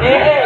देखिए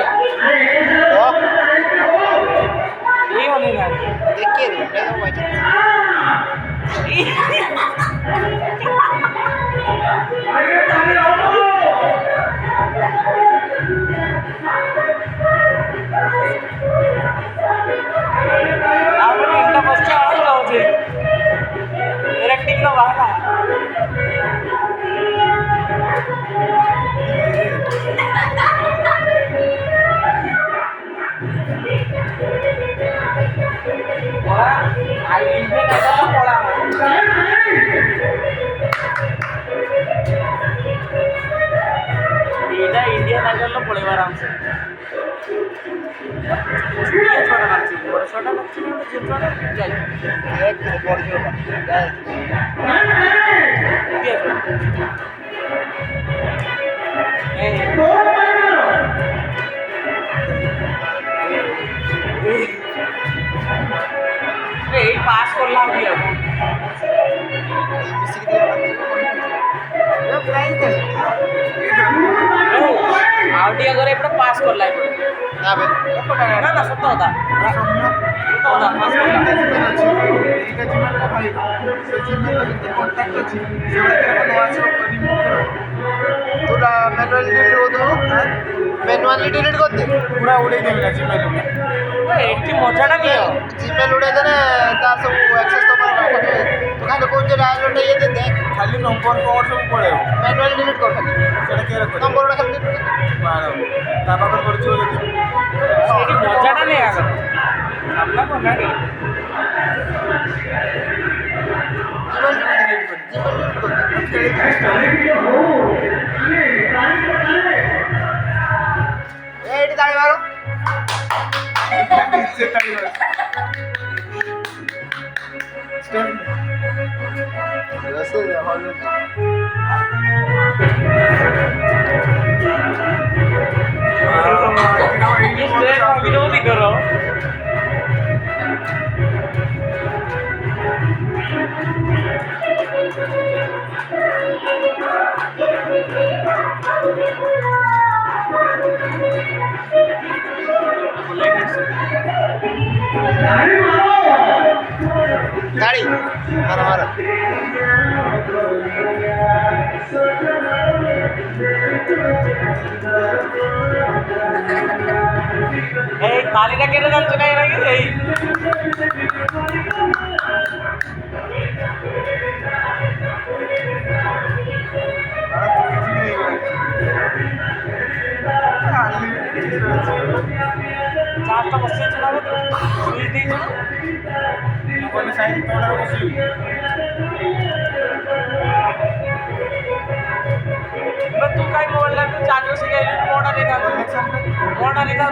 Indian idol पड़ेगा आराम से छोटा नाच बड़ा छोटा नाच पास करला आउटिया करे एपटे पास करला एपटे ना बे ना ना सत्य होता पास करला ଏଇଟା ଜିମେଲ ଟା ଭାଇ ସେ ଜିମେଲ ରେ କଣ୍ଟାକ୍ଟ ଅଛି ସେଗୁଡା କେବେ ନ ଆସିବ ରିମୁଭ୍ କର पूरा मैनुअली डिलीट हो दो मैनुअली डिलीट कर दे पूरा उड़ेଇ ଦେବି ନା ଜିମେଲ ଟା ଏଠି ମଜାଟା ନିଅ जीमेल उड़े देने तार सब एक्सेस तो पर रखते तो खाली कोन जे डाउनलोड ये दे दे ଖାଲି ନମ୍ବର କୋड ସବୁ ପଳେଇବ मैनुअली डिलीट कर खाली ସେଟା କିଏ ରଖ नंबर उड़ा खाली delete कर ବାହାର ତା ପାଖରେ ପଡିଯିବ ଯଦି ଏଠି ମଜାଟା ନିଅ ଆଗ ସାମ୍ନା କଲା ରେ एडी ताली मारो से ताली मारो स्टेप वैसे हॉल विरोध ही करो ताली मारो मारो तालीटा केटे जान्छ काय राखी चारटा बसी ना सुई दी कोनी साइड तोड़ा बसी तू काय मोबाईल लागतो चार्जर से गेली मोडा लेता मोडा लेता